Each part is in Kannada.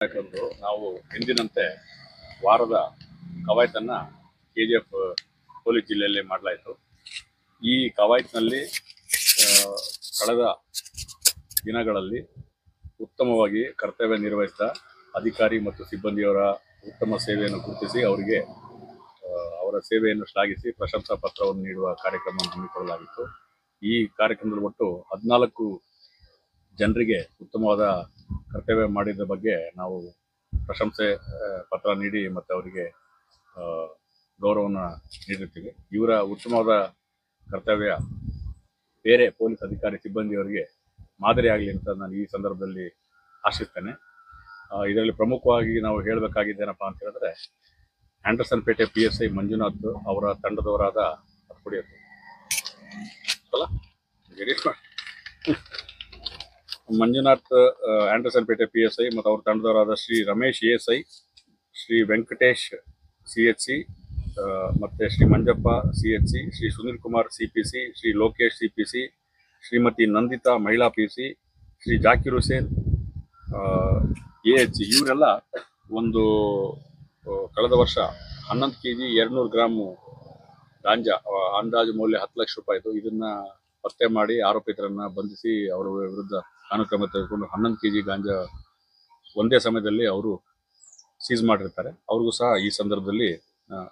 ಯಾಕಂದ್ರೆ ನಾವು ಎಂದಿನಂತೆ ವಾರದ ಕವಾಯತನ್ನ ಕೆಜಿಎಫ್ ಪೊಲೀಸ್ ಜಿಲ್ಲೆಯಲ್ಲಿ ಮಾಡಲಾಯಿತು. ಈ ಕವಾಯತ್ನಲ್ಲಿ ಕಳೆದ ದಿನಗಳಲ್ಲಿ ಉತ್ತಮವಾಗಿ ಕರ್ತವ್ಯ ನಿರ್ವಹಿಸಿದ ಅಧಿಕಾರಿ ಮತ್ತು ಸಿಬ್ಬಂದಿಯವರ ಉತ್ತಮ ಸೇವೆಯನ್ನು ಗುರುತಿಸಿ ಅವರಿಗೆ ಅವರ ಸೇವೆಯನ್ನು ಶ್ಲಾಘಿಸಿ ಪ್ರಶಂಸಾ ಪತ್ರವನ್ನು ನೀಡುವ ಕಾರ್ಯಕ್ರಮವನ್ನು ಹಮ್ಮಿಕೊಳ್ಳಲಾಗಿತ್ತು. ಈ ಕಾರ್ಯಕ್ರಮದಲ್ಲಿ ಒಟ್ಟು 14 ಜನರಿಗೆ ಉತ್ತಮವಾದ ಕರ್ತವ್ಯ ಮಾಡಿದ ಬಗ್ಗೆ ನಾವು ಪ್ರಶಂಸೆ ಪತ್ರ ನೀಡಿ ಮತ್ತು ಅವರಿಗೆ ಗೌರವವನ್ನು ನೀಡುತ್ತೀವಿ. ಇವರ ಉತ್ತಮವಾದ ಕರ್ತವ್ಯ ಬೇರೆ ಪೊಲೀಸ್ ಅಧಿಕಾರಿ ಸಿಬ್ಬಂದಿಯವರಿಗೆ ಮಾದರಿಯಾಗಲಿ ಅಂತ ನಾನು ಈ ಸಂದರ್ಭದಲ್ಲಿ ಆಶಿಸ್ತೇನೆ. ಇದರಲ್ಲಿ ಪ್ರಮುಖವಾಗಿ ನಾವು ಹೇಳಬೇಕಾಗಿದ್ದೇನಪ್ಪ ಅಂತ ಹೇಳಿದ್ರೆ, ಆಂಡರ್ಸನ್ ಪೇಟೆ PSI ಮಂಜುನಾಥ್ ಅವರ ತಂಡದವರಾದ ಮಂಜುನಾಥ್ ಆಂಡರ್ಸನ್ ಪೇಟೆ PSI ಮತ್ತು ಅವರ ತಂಡದವರಾದ ಶ್ರೀ ರಮೇಶ್ ASI, ಶ್ರೀ ವೆಂಕಟೇಶ್ CHC ಮತ್ತು Shri Manjappa CHC, Shri Sunil Kumar CPC, Shri Lokesh CPC, Shrimati Nandita ಮಹಿಳಾ PC, ಶ್ರೀ ಜಾಕಿರ್ ಹುಸೇನ್ AHC ಇವರೆಲ್ಲ ಒಂದು ಕಳೆದ ವರ್ಷ 11 kg 200 ಗ್ರಾಮು ಗಾಂಜಾ ಅಂದಾಜು ಮೌಲ್ಯ 10 ಲಕ್ಷ ರೂಪಾಯಿದು ಇದನ್ನ ಪತ್ತೆ ಮಾಡಿ ಆರೋಪಿತರನ್ನ ಬಂಧಿಸಿ ಅವರ ವಿರುದ್ಧ ಕಾನೂನು ಕ್ರಮ ತೆಗೆದುಕೊಂಡು 11 kg ಗಾಂಜಾ ಒಂದೇ ಸಮಯದಲ್ಲಿ ಅವರು ಸೀಸ್ ಮಾಡಿರ್ತಾರೆ. ಅವ್ರಿಗೂ ಸಹ ಈ ಸಂದರ್ಭದಲ್ಲಿ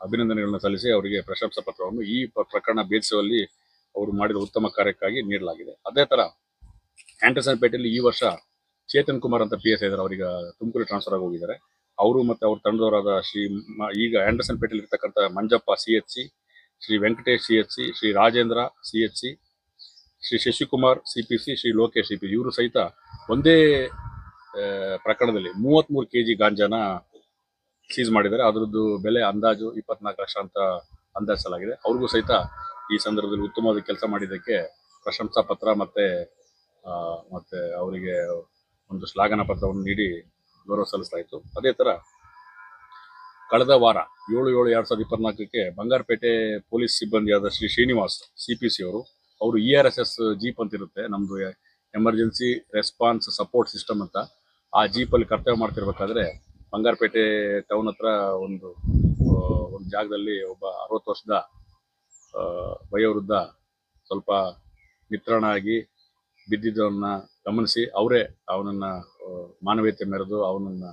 ಅಭಿನಂದನೆಗಳನ್ನು ಸಲ್ಲಿಸಿ ಅವರಿಗೆ ಪ್ರಶಂಸಾ ಪತ್ರವನ್ನು ಈ ಪ್ರಕರಣ ಭೇದಿಸುವಲ್ಲಿ ಅವರು ಮಾಡಿದ ಉತ್ತಮ ಕಾರ್ಯಕ್ಕಾಗಿ ನೀಡಲಾಗಿದೆ. ಅದೇ ತರ ಆಂಡರ್ಸನ್ ಪೇಟೆಯಲ್ಲಿ ಈ ವರ್ಷ ಚೇತನ್ ಕುಮಾರ್ ಅಂತ PSI ಇದ್ದಾರೆ. ಅವರಿಗೆ ತುಮಕೂರು ಟ್ರಾನ್ಸ್ಫರ್ ಆಗಿ ಹೋಗಿದ್ದಾರೆ. ಅವರು ಮತ್ತು ಅವ್ರ ತಂಡದವರಾದ ಈಗ ಆಂಡರ್ಸನ್ ಪೇಟೆಯಲ್ಲಿ ಇರ್ತಕ್ಕಂಥ Manjappa CHC, Shri Venkatesh CHC, Shri Rajendra CHC, Shri Shashikumar CPC, Shri Lokesh CPC ಇವರು ಸಹಿತ ಒಂದೇ ಪ್ರಕರಣದಲ್ಲಿ 33 kg ಗಾಂಜಾನ ಸೀಸ್ ಮಾಡಿದ್ದಾರೆ. ಅದರದ್ದು ಬೆಲೆ ಅಂದಾಜು 24 ಲಕ್ಷ ಅಂತ ಅಂದಾಜಿಸಲಾಗಿದೆ. ಅವ್ರಿಗೂ ಸಹಿತ ಈ ಸಂದರ್ಭದಲ್ಲಿ ಉತ್ತಮವಾದ ಕೆಲಸ ಮಾಡಿದ್ದಕ್ಕೆ ಪ್ರಶಂಸಾ ಪತ್ರ ಮತ್ತೆ ಅವರಿಗೆ ಒಂದು ಶ್ಲಾಘನಾ ಪತ್ರವನ್ನು ನೀಡಿ ಗೌರವ ಸಲ್ಲಿಸಲಾಯಿತು. ಅದೇ ತರ ಕಳೆದ ವಾರ 7/7/2024 ಬಂಗಾರಪೇಟೆ ಪೊಲೀಸ್ ಸಿಬ್ಬಂದಿಯಾದ ಶ್ರೀ ಶ್ರೀನಿವಾಸ್ CPC ಅವರು ERSS ಜೀಪ್ ಅಂತ ಇರುತ್ತೆ, ನಮ್ದು ಎಮರ್ಜೆನ್ಸಿ ರೆಸ್ಪಾನ್ಸ್ ಸಪೋರ್ಟ್ ಸಿಸ್ಟಮ್ ಅಂತ. ಆ ಜೀಪಲ್ಲಿ ಕರ್ತವ್ಯ ಮಾಡ್ತಿರ್ಬೇಕಾದ್ರೆ ಬಂಗಾರಪೇಟೆ ಟೌನ್ ಹತ್ರ ಒಂದು ಜಾಗದಲ್ಲಿ ಒಬ್ಬ 60 ವರ್ಷದ ವಯೋವೃದ್ಧ ಸ್ವಲ್ಪ ನಿತ್ರಾಣ ಆಗಿ ಬಿದ್ದಿದ್ದವನ್ನ ಗಮನಿಸಿ ಅವರೇ ಅವನನ್ನ ಮಾನವೀಯತೆ ಮೆರೆದು ಅವನನ್ನ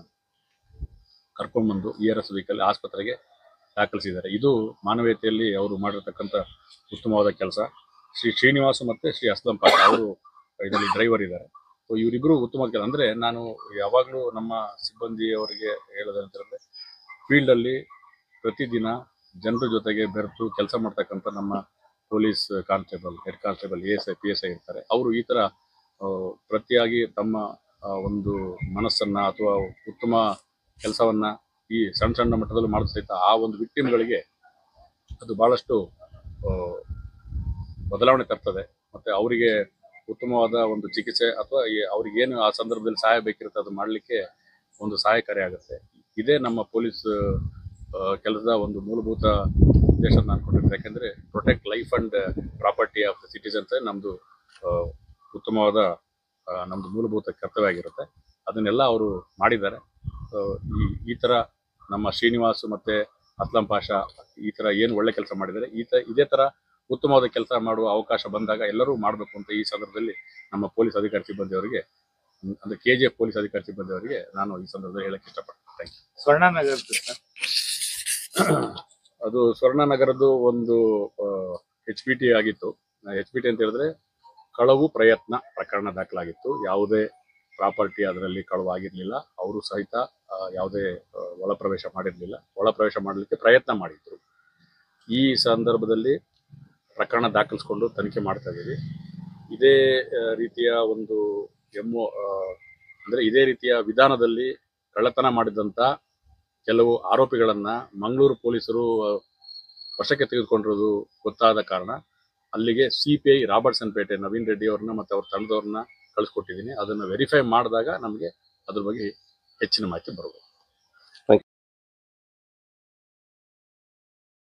ಕರ್ಕೊಂಡ್ಬಂದು ERS ವೆಹಿಕಲ್ ಆಸ್ಪತ್ರೆಗೆ ದಾಖಲಿಸಿದ್ದಾರೆ. ಇದು ಮಾನವೀಯತೆಯಲ್ಲಿ ಅವರು ಮಾಡಿರ್ತಕ್ಕಂಥ ಉತ್ತಮವಾದ ಕೆಲಸ. ಶ್ರೀ ಶ್ರೀನಿವಾಸ್ ಮತ್ತೆ ಶ್ರೀ ಅಸ್ಲಂ ಪಾಷ ಅವರು ಇದರಲ್ಲಿ ಡ್ರೈವರ್ ಇದ್ದಾರೆ. ಸೊ ಇವರಿಬ್ಬರು ಉತ್ತಮವಾದ ಕೆಲಸ. ಅಂದರೆ ನಾನು ಯಾವಾಗಲೂ ನಮ್ಮ ಸಿಬ್ಬಂದಿಯವರಿಗೆ ಹೇಳೋದಂತ ಹೇಳಿದ್ರೆ, ಫೀಲ್ಡಲ್ಲಿ ಪ್ರತಿದಿನ ಜನರ ಜೊತೆಗೆ ಬೆರೆತು ಕೆಲಸ ಮಾಡ್ತಕ್ಕಂಥ ನಮ್ಮ police constable, head constable, ASI PSI ಇರ್ತಾರೆ. ಅವರು ಈ ಥರ ಪ್ರತಿಯಾಗಿ ತಮ್ಮ ಒಂದು ಮನಸ್ಸನ್ನು ಅಥವಾ ಉತ್ತಮ ಕೆಲಸವನ್ನು ಈ ಸಣ್ಣ ಮಟ್ಟದಲ್ಲಿ ಮಾಡಿದ ಸಹಿತ ಆ ಒಂದು ವಿಕ್ಟಿಮ್ಗಳಿಗೆ ಅದು ಭಾಳಷ್ಟು ಬದಲಾವಣೆ ತರ್ತದೆ. ಮತ್ತು ಅವರಿಗೆ ಉತ್ತಮವಾದ ಒಂದು ಚಿಕಿತ್ಸೆ ಅಥವಾ ಅವ್ರಿಗೇನು ಆ ಸಂದರ್ಭದಲ್ಲಿ ಸಹಾಯ ಬೇಕಿರುತ್ತೆ ಅದು ಮಾಡಲಿಕ್ಕೆ ಒಂದು ಸಹಾಯಕಾರಿ ಆಗುತ್ತೆ. ಇದೇ ನಮ್ಮ ಪೊಲೀಸ್ ಕೆಲಸದ ಒಂದು ಮೂಲಭೂತ ಉದ್ದೇಶ ಅನ್ಕೊಂಡಿರ್ತಾರೆ. ಯಾಕೆಂದರೆ protect life and property of the citizens ನಮ್ಮದು ಉತ್ತಮವಾದ ನಮ್ಮದು ಮೂಲಭೂತ ಕರ್ತವ್ಯ ಆಗಿರುತ್ತೆ. ಅದನ್ನೆಲ್ಲ ಅವರು ಮಾಡಿದ್ದಾರೆ. ಈ ಥರ ನಮ್ಮ ಶ್ರೀನಿವಾಸ್ ಮತ್ತು ಅಸ್ಲಂ ಪಾಷಾ ಈ ಥರ ಏನು ಒಳ್ಳೆ ಕೆಲಸ ಮಾಡಿದ್ದಾರೆ, ಇದೇ ಥರ ಉತ್ತಮವಾದ ಕೆಲಸ ಮಾಡುವ ಅವಕಾಶ ಬಂದಾಗ ಎಲ್ಲರೂ ಮಾಡಬೇಕು ಅಂತ ಈ ಸಂದರ್ಭದಲ್ಲಿ ನಮ್ಮ ಪೊಲೀಸ್ ಅಧಿಕಾರಿ ಸಿಬ್ಬಂದಿಯವರಿಗೆ, ಅಂದರೆ KGF ಪೊಲೀಸ್ ಅಧಿಕಾರಿ ಸಿಬ್ಬಂದಿಯವರಿಗೆ ನಾನು ಈ ಸಂದರ್ಭದಲ್ಲಿ ಹೇಳಕ್ಕೆ ಇಷ್ಟಪಡ್ತೀನಿ. Thank you. ಸ್ವರ್ಣನಗರ ಅದು ಸ್ವರ್ಣನಗರದ್ದು ಒಂದು HPT ಆಗಿತ್ತು. HPT ಅಂತ ಹೇಳಿದ್ರೆ ಕಳವು ಪ್ರಯತ್ನ ಪ್ರಕರಣ ದಾಖಲಾಗಿತ್ತು. ಯಾವುದೇ ಪ್ರಾಪರ್ಟಿ ಅದರಲ್ಲಿ ಕಳವು ಆಗಿರಲಿಲ್ಲ. ಅವರು ಸಹಿತ ಯಾವುದೇ ಒಳಪ್ರವೇಶ ಮಾಡಿರಲಿಲ್ಲ. ಒಳಪ್ರವೇಶ ಮಾಡಲಿಕ್ಕೆ ಪ್ರಯತ್ನ ಮಾಡಿದ್ರು. ಈ ಸಂದರ್ಭದಲ್ಲಿ ಪ್ರಕರಣ ದಾಖಲಿಸ್ಕೊಂಡು ತನಿಖೆ ಮಾಡ್ತಾ ಇದ್ದೀವಿ. ಇದೇ ರೀತಿಯ ಒಂದು ಅಂದರೆ ಇದೇ ರೀತಿಯ ವಿಧಾನದಲ್ಲಿ ಕಳ್ಳತನ ಮಾಡಿದಂಥ ಕೆಲವು ಆರೋಪಿಗಳನ್ನು ಮಂಗಳೂರು ಪೊಲೀಸರು ವಶಕ್ಕೆ ತೆಗೆದುಕೊಂಡಿರೋದು ಗೊತ್ತಾದ ಕಾರಣ ಅಲ್ಲಿಗೆ CPI ರಾಬರ್ಟ್ಸನ್ ಪೇಟೆ ನವೀನ್ ರೆಡ್ಡಿ ಅವ್ರನ್ನ ಮತ್ತು ಅವ್ರ ತಂಡದವ್ರನ್ನ ಕಳಿಸ್ಕೊಟ್ಟಿದ್ದೀನಿ. ಅದನ್ನು ವೆರಿಫೈ ಮಾಡಿದಾಗ ನಮಗೆ ಅದ್ರ ಬಗ್ಗೆ ಹೆಚ್ಚಿನ ಮಾಹಿತಿ ಬರಬಹುದು.